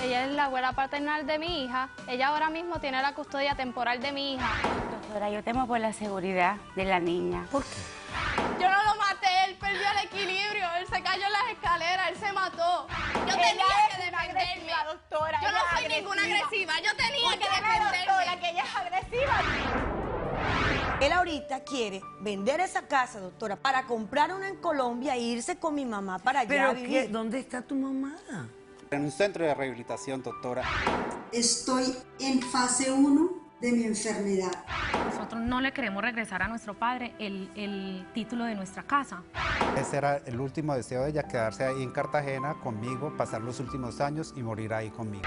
Ella es la abuela paternal de mi hija. Ella ahora mismo tiene la custodia temporal de mi hija. Doctora, yo temo por la seguridad de la niña. ¿Por qué? Yo no lo maté, él perdió el equilibrio, él se cayó en las escaleras, él se mató. Yo tenía que defenderme. Doctora, Yo no soy ninguna agresiva, yo tenía que defenderme. Doctora, que ella es agresiva. Él ahorita quiere vender esa casa, doctora, para comprar una en Colombia e irse con mi mamá para allá ¿Pero a vivir. qué? ¿Dónde está tu mamá? En un centro de rehabilitación, doctora. Estoy en fase 1 de mi enfermedad. Nosotros no le queremos regresar a nuestro padre el título de nuestra casa. Ese era el último deseo de ella, quedarse ahí en Cartagena conmigo, pasar los últimos años y morir ahí conmigo.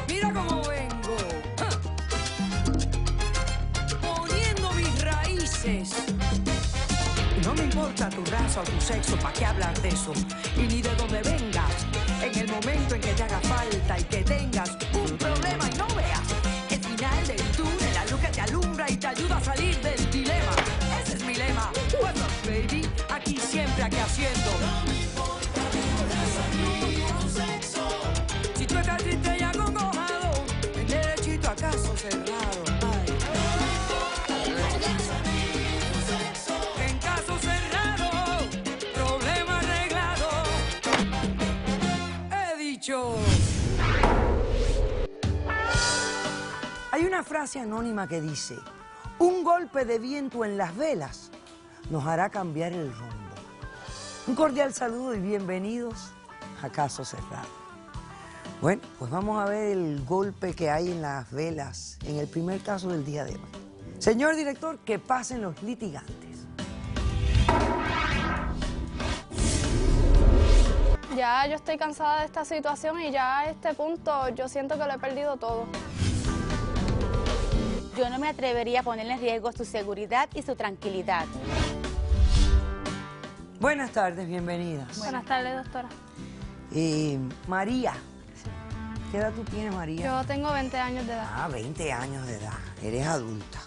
Mira cómo vengo, poniendo mis raíces. No me importa tu raza o tu sexo, ¿para qué hablar de eso? Y ni de dónde vengas, en el momento en que te haga falta y que tengas un problema y no veas el final del túnel, la luz que te alumbra y te ayuda a salir del dilema. Ese es mi lema. What's up, baby? Aquí siempre, aquí haciendo. No me importa tu raza ni tu sexo. Si tú estás triste y acongojado, ven derechito a caso cerrado. Ay. En caso cerrado, problema arreglado. He dicho. Hay una frase anónima que dice: un golpe de viento en las velas nos hará cambiar el rumbo. Un cordial saludo y bienvenidos a Caso Cerrado. Bueno, pues vamos a ver el golpe que hay en las velas en el primer caso del día de hoy. Señor director, que pasen los litigantes. Ya yo estoy cansada de esta situación y ya a este punto yo siento que lo he perdido todo. Yo no me atrevería a ponerle en riesgo su seguridad y su tranquilidad. Buenas tardes, bienvenidas. Buenas tardes, doctora. María, ¿qué edad tú tienes, María? Yo tengo 20 años de edad. Ah, 20 años de edad, eres adulta.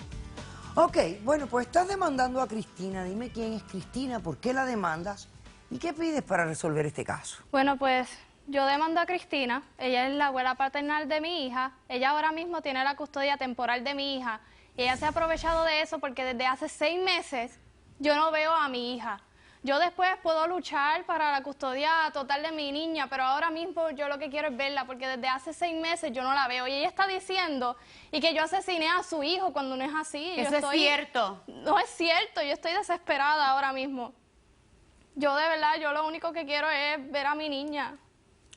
Ok, bueno, pues estás demandando a Cristina. Dime quién es Cristina, por qué la demandas y qué pides para resolver este caso. Bueno, pues yo demando a Cristina. Ella es la abuela paternal de mi hija. Ella ahora mismo tiene la custodia temporal de mi hija. Y ella se ha aprovechado de eso porque desde hace 6 meses yo no veo a mi hija. Yo después puedo luchar para la custodia total de mi niña, pero ahora mismo yo lo que quiero es verla, porque desde hace 6 meses yo no la veo. Y ella está diciendo y que yo asesiné a su hijo cuando no es así. Eso es cierto. No es cierto, yo estoy desesperada ahora mismo. Yo de verdad, yo lo único que quiero es ver a mi niña.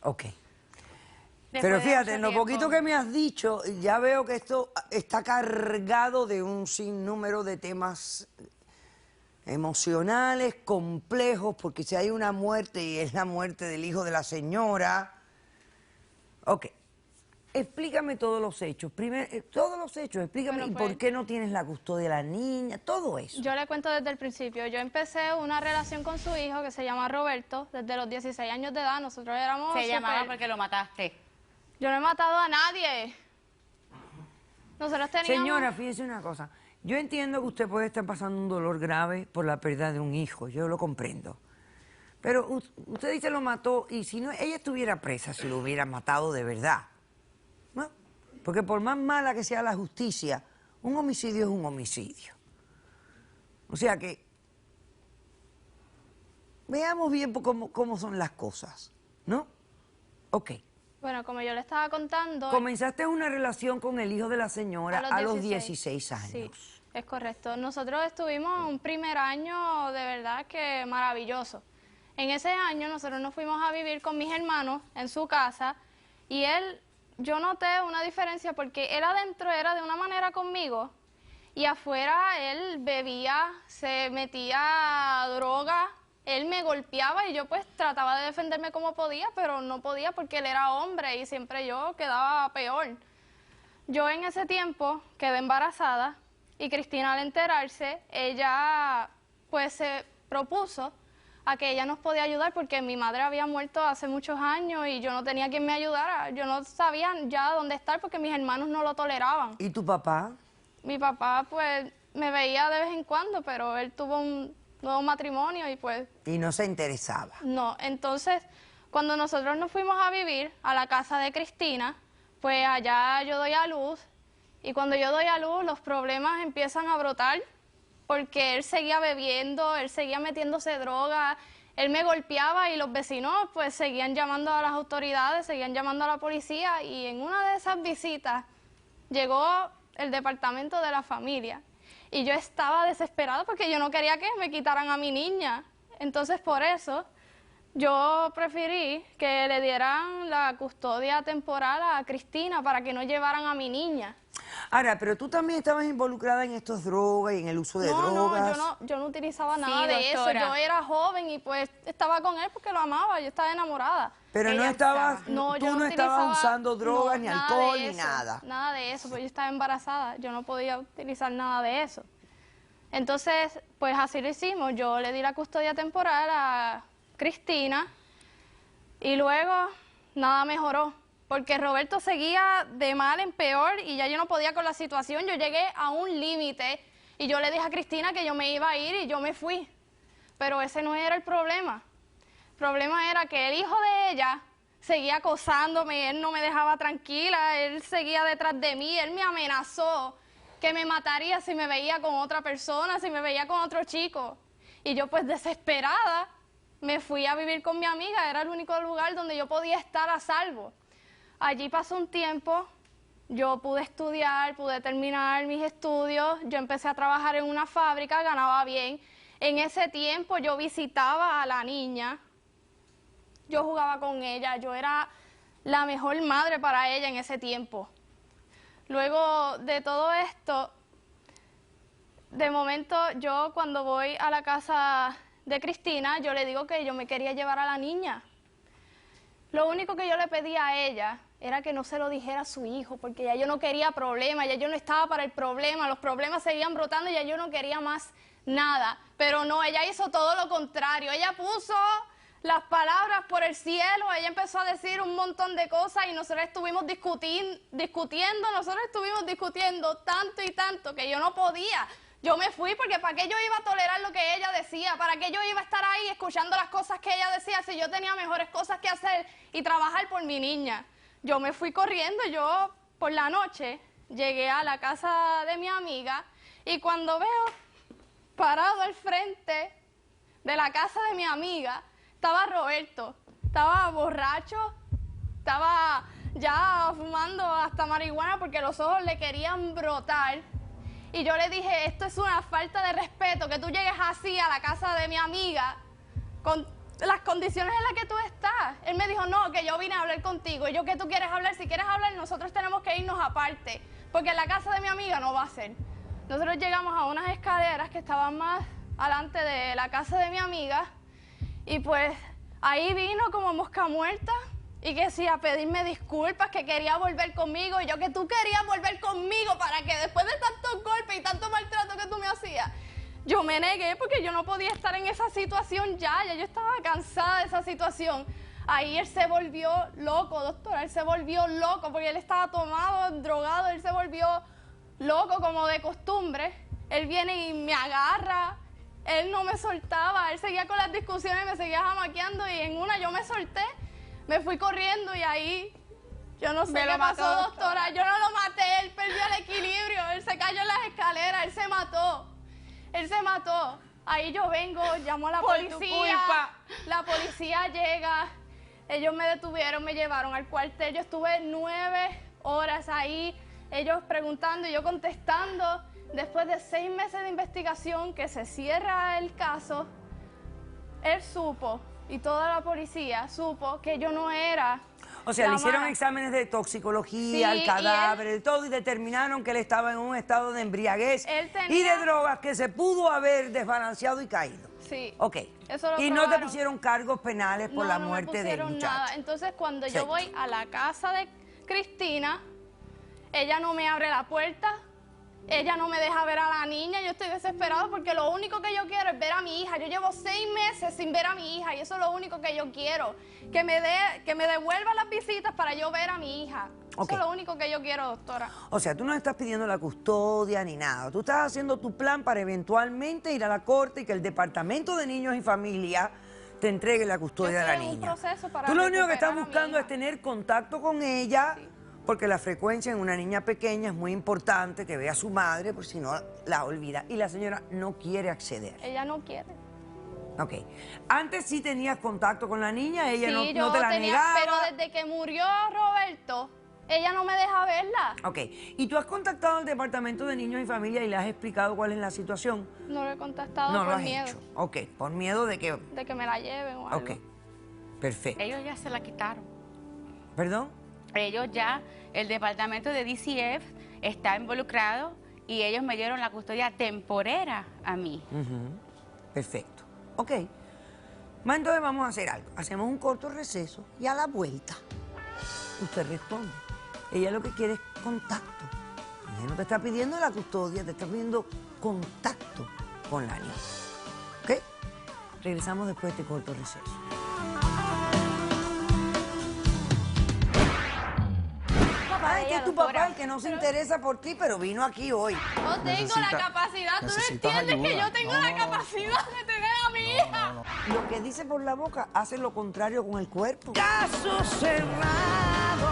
Ok. Después Pero de fíjate, mucho en lo tiempo. poquito que me has dicho, ya veo que esto está cargado de un sinnúmero de temas emocionales, complejos, porque si hay una muerte y es la muerte del hijo de la señora. Ok, explícame todos los hechos. Primero, todos los hechos, explícame Bueno, y pues, por qué no tienes la custodia de la niña, todo eso. Yo le cuento desde el principio. Yo empecé una relación con su hijo que se llama Roberto desde los 16 años de edad. Nosotros éramos Se llamaba súper- porque lo mataste. Yo no he matado a nadie. Nosotros teníamos... Señora, fíjese una cosa. Yo entiendo que usted puede estar pasando un dolor grave por la pérdida de un hijo, yo lo comprendo. Pero usted dice lo mató y si no, ella estuviera presa si lo hubiera matado de verdad. ¿No? Porque por más mala que sea la justicia, un homicidio es un homicidio. O sea que veamos bien cómo son las cosas, ¿no? Ok. Bueno, como yo le estaba contando... Comenzaste una relación con el hijo de la señora a los 16 años. Sí, es correcto. Nosotros estuvimos un primer año de verdad que maravilloso. En ese año nosotros nos fuimos a vivir con mis hermanos en su casa y yo noté una diferencia porque él adentro era de una manera conmigo y afuera él bebía, se metía droga. Él me golpeaba y yo pues trataba de defenderme como podía, pero no podía porque él era hombre y siempre yo quedaba peor. Yo en ese tiempo quedé embarazada y Cristina al enterarse, ella pues se propuso a que ella nos podía ayudar porque mi madre había muerto hace muchos años y yo no tenía quien me ayudara. Yo no sabía ya dónde estar porque mis hermanos no lo toleraban. ¿Y tu papá? Mi papá pues me veía de vez en cuando, pero él tuvo un nuevo matrimonio y pues... Y no se interesaba. No, entonces Cuando nosotros nos fuimos a vivir a la casa de Cristina, pues allá yo doy a luz, y cuando yo doy a luz los problemas empiezan a brotar, porque él seguía bebiendo, él seguía metiéndose droga, él me golpeaba y los vecinos pues seguían llamando a las autoridades, seguían llamando a la policía, y en una de esas visitas llegó el departamento de la familia y yo estaba desesperada porque yo no quería que me quitaran a mi niña. Entonces por eso yo preferí que le dieran la custodia temporal a Cristina para que no llevaran a mi niña. Ahora, pero tú también estabas involucrada en estas drogas y en el uso de drogas. No, yo no utilizaba nada Sí, de eso. doctora. Yo era joven y pues estaba con él porque lo amaba, yo estaba enamorada. Pero no Ella estabas, estaba. No, tú yo no estabas utilizaba- usando drogas, no, ni nada alcohol, de ni eso, nada. Nada de eso, porque yo estaba embarazada, yo no podía utilizar nada de eso. Entonces, pues así lo hicimos, yo le di la custodia temporal a Cristina y luego nada mejoró, porque Roberto seguía de mal en peor y ya yo no podía con la situación, yo llegué a un límite y yo le dije a Cristina que yo me iba a ir y yo me fui, pero ese no era el problema. El problema era que el hijo de ella seguía acosándome, él no me dejaba tranquila, él seguía detrás de mí, él me amenazó que me mataría si me veía con otra persona, si me veía con otro chico. Y yo pues desesperada me fui a vivir con mi amiga, era el único lugar donde yo podía estar a salvo. Allí pasó un tiempo, yo pude estudiar, pude terminar mis estudios, yo empecé a trabajar en una fábrica, ganaba bien. En ese tiempo yo visitaba a la niña, yo jugaba con ella, yo era la mejor madre para ella en ese tiempo. Luego de todo esto, de momento yo cuando voy a la casa de Cristina, yo le digo que yo me quería llevar a la niña. Lo único que yo le pedía a ella era que no se lo dijera a su hijo, porque ya yo no quería problemas, ya yo no estaba para el problema, los problemas seguían brotando y ya yo no quería más nada. Pero no, ella hizo todo lo contrario, ella puso las palabras por el cielo, ella empezó a decir un montón de cosas y nosotros estuvimos discutiendo tanto y tanto que yo no podía. Yo me fui porque ¿para qué yo iba a tolerar lo que ella decía? ¿Para qué yo iba a estar ahí escuchando las cosas que ella decía si yo tenía mejores cosas que hacer y trabajar por mi niña? Yo me fui corriendo, yo por la noche llegué a la casa de mi amiga y cuando veo parado al frente de la casa de mi amiga, estaba Roberto, estaba borracho, estaba ya fumando hasta marihuana porque los ojos le querían brotar. Y yo le dije, esto es una falta de respeto, que tú llegues así a la casa de mi amiga con las condiciones en las que tú estás. Él me dijo, no, que yo vine a hablar contigo. Y yo, ¿qué tú quieres hablar? Si quieres hablar, nosotros tenemos que irnos aparte, porque en la casa de mi amiga no va a ser. Nosotros llegamos a unas escaleras que estaban más adelante de la casa de mi amiga, y pues ahí vino como mosca muerta, y que sí, a pedirme disculpas, que quería volver conmigo, y yo que tú querías volver conmigo para que después de tantos golpes y tanto maltrato que tú me hacías, yo me negué porque yo no podía estar en esa situación ya yo estaba cansada de esa situación. Ahí él se volvió loco, doctora, él se volvió loco porque él estaba tomado, drogado, él se volvió loco como de costumbre. Él viene y me agarra, él no me soltaba, él seguía con las discusiones, me seguía jamaqueando y en una yo me solté. Me fui corriendo y ahí, yo no sé qué pasó, doctora. Yo no lo maté, él perdió el equilibrio, él se cayó en las escaleras, él se mató. Él se mató. Ahí yo vengo, llamo a la policía. La policía llega, ellos me detuvieron, me llevaron al cuartel. Yo estuve 9 horas ahí, ellos preguntando y yo contestando. Después de 6 meses de investigación que se cierra el caso, él supo, y toda la policía supo que yo no era. O sea, le hicieron mala. exámenes de toxicología, Sí, al cadáver, de todo, y determinaron que él estaba en un estado de embriaguez Él tenía- y de drogas que se pudo haber desbalanceado y caído. Sí. Ok. Eso lo Y no te probaron. pusieron cargos penales por la No muerte me del pusieron muchacho. nada. Entonces, cuando yo Sí. voy a la casa de Cristina, ella no me abre la puerta, ella no me deja ver a la niña, yo estoy desesperado porque lo único que yo quiero es ver a mi hija. Yo llevo 6 meses sin ver a mi hija y eso es lo único que yo quiero, que me devuelva las visitas para yo ver a mi hija. Ok. Eso es lo único que yo quiero, doctora. O sea, tú no estás pidiendo la custodia ni nada. Tú estás haciendo tu plan para eventualmente ir a la corte y que el Departamento de Niños y Familia te entregue la custodia de la estoy en un niña. proceso para Tú lo único que estás recuperar a mi buscando hija. es tener contacto con ella, porque la frecuencia en una niña pequeña es muy importante, que vea a su madre, por si no la olvida. Y la señora no quiere acceder. Ella no quiere. Ok. Antes sí tenías contacto con la niña, ella Sí, no yo te la tenía, negaba. pero desde que murió Roberto, ella no me deja verla. Ok. ¿Y tú has contactado al Departamento de Niños y Familia y le has explicado cuál es la situación? No lo he contactado No lo por has miedo hecho. Ok. Por miedo de que... de que me la lleven o algo. Ok. Perfecto. Ellos ya se la quitaron. ¿Perdón? Ellos ya, el departamento de DCF está involucrado y ellos me dieron la custodia temporera a mí. Perfecto. Ok. Más entonces vamos a hacer algo. Hacemos un corto receso y a la vuelta usted responde. Ella lo que quiere es contacto. Ella no te está pidiendo la custodia, te está pidiendo contacto con la niña. ¿Ok? Regresamos después de este corto receso. Ay, que es tu papá el que no se interesa por ti, pero vino aquí hoy. No tengo la capacidad, tú no necesitas entiendes que ayuda. yo tengo la capacidad de tener a mi hija. Lo que dice por la boca hace lo contrario con el cuerpo. Caso cerrado.